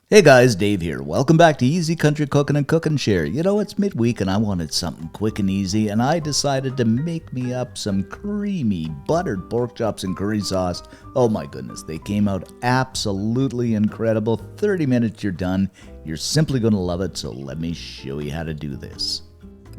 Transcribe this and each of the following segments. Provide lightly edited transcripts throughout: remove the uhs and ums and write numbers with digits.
Hey guys, Dave here. Welcome back to Easy Country Cooking and Cook and Share. You know, it's midweek and I wanted something quick and easy, and I decided to make me up some creamy buttered pork chops and curry sauce. Oh my goodness, they came out absolutely incredible. 30 minutes, you're done. You're simply going to love it, so let me show you how to do this.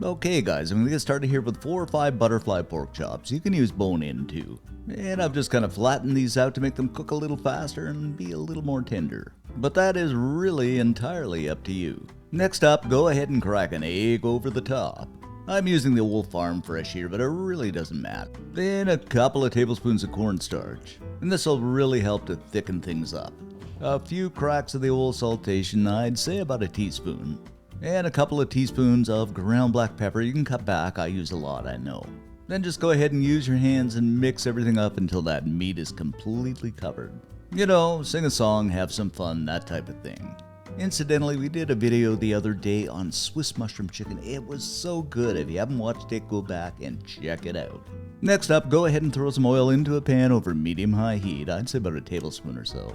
Okay guys, I'm going to get started here with 4 or 5 butterfly pork chops. You can use bone-in too. And I've just kind of flattened these out to make them cook a little faster and be a little more tender. But that is really entirely up to you. Next up, go ahead and crack an egg over the top. I'm using the Wolf Farm Fresh here, but it really doesn't matter. Then a couple of tablespoons of cornstarch. And this will really help to thicken things up. A few cracks of the old saltation, I'd say about a teaspoon. And a couple of teaspoons of ground black pepper. You can cut back, I use a lot, I know. Then just go ahead and use your hands and mix everything up until that meat is completely covered. You know, sing a song, have some fun, that type of thing. Incidentally, we did a video the other day on Swiss mushroom chicken. It was so good. If you haven't watched it, go back and check it out. Next up, go ahead and throw some oil into a pan over medium-high heat. I'd say about a tablespoon or so.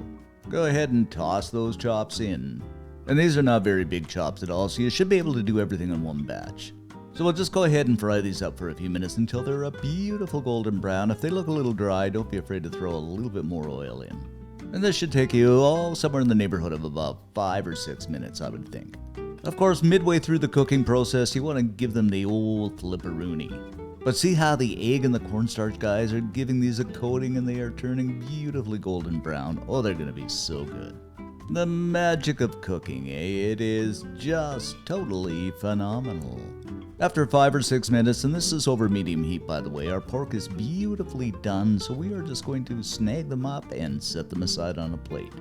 Go ahead and toss those chops in. And these are not very big chops at all, so you should be able to do everything in one batch. So we'll just go ahead and fry these up for a few minutes until they're a beautiful golden brown. If they look a little dry, don't be afraid to throw a little bit more oil in. And this should take you somewhere in the neighborhood of about 5 or 6 minutes, I would think. Of course, midway through the cooking process, you want to give them the old flipperoonie. But see how the egg and the cornstarch guys are giving these a coating and they are turning beautifully golden brown. Oh, they're going to be so good. The magic of cooking, eh? It is just totally phenomenal. After 5 or 6 minutes, and this is over medium heat by the way, our pork is beautifully done, so we are just going to snag them up and set them aside on a plate.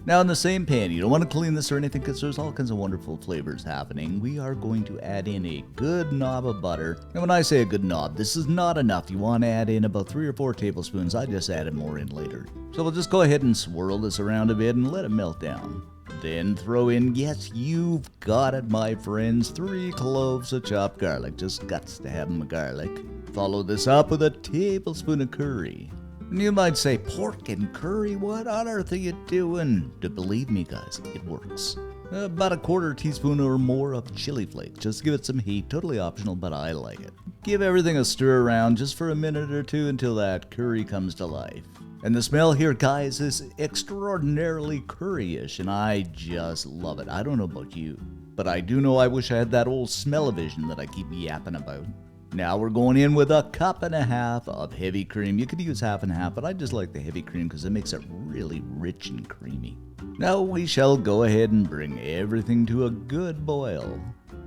Now in the same pan, you don't want to clean this or anything because there's all kinds of wonderful flavors happening. We are going to add in a good knob of butter. And when I say a good knob, this is not enough. You want to add in about 3 or 4 tablespoons. I just added more in later. So we'll just go ahead and swirl this around a bit and let it melt down. Then throw in, yes, you've got it, my friends, 3 cloves of chopped garlic. Just guts to have them garlic. Follow this up with a tablespoon of curry. And you might say, pork and curry? What on earth are you doing? Believe me, guys, it works. About a 1/4 teaspoon or more of chili flakes. Just give it some heat. Totally optional, but I like it. Give everything a stir around just for a minute or two until that curry comes to life. And the smell here, guys, is extraordinarily curryish, and I just love it. I don't know about you, but I do know I wish I had that old smell-o-vision that I keep yapping about. Now we're going in with a 1.5 cups of heavy cream. You could use half and half, but I just like the heavy cream because it makes it really rich and creamy. Now we shall go ahead and bring everything to a good boil.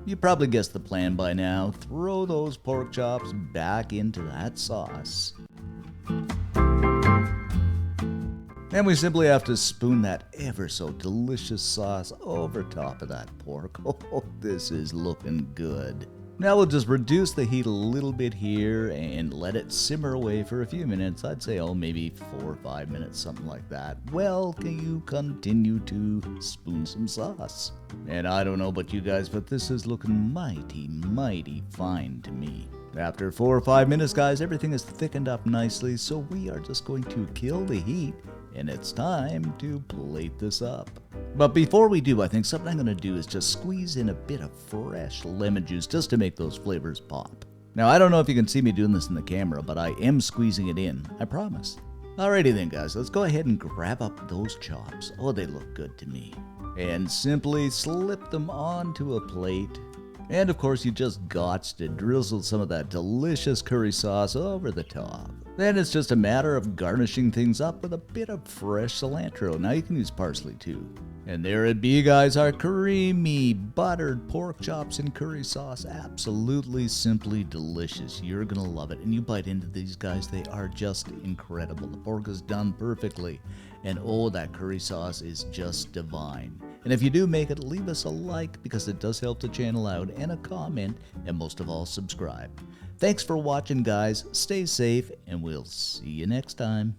You probably guessed the plan by now. Throw those pork chops back into that sauce. And we simply have to spoon that ever so delicious sauce over top of that pork. Oh, this is looking good. Now we'll just reduce the heat a little bit here and let it simmer away for a few minutes. I'd say, maybe 4 or 5 minutes, something like that. Well, can you continue to spoon some sauce? And I don't know about you guys, but this is looking mighty, mighty fine to me. After 4 or 5 minutes, guys, everything is thickened up nicely, so we are just going to kill the heat, and it's time to plate this up. But before we do, I think something I'm going to do is just squeeze in a bit of fresh lemon juice just to make those flavors pop. Now, I don't know if you can see me doing this in the camera, but I am squeezing it in, I promise. Alrighty then, guys, let's go ahead and grab up those chops. Oh, they look good to me. And simply slip them onto a plate. And of course, you just gots to drizzle some of that delicious curry sauce over the top. Then it's just a matter of garnishing things up with a bit of fresh cilantro. Now you can use parsley too. And there it be, guys, our creamy buttered pork chops and curry sauce. Absolutely simply delicious. You're gonna love it. And you bite into these, guys, they are just incredible. The pork is done perfectly. And oh, that curry sauce is just divine. And if you do make it, leave us a like because it does help the channel out, and a comment, and most of all, subscribe. Thanks for watching, guys. Stay safe, and we'll see you next time.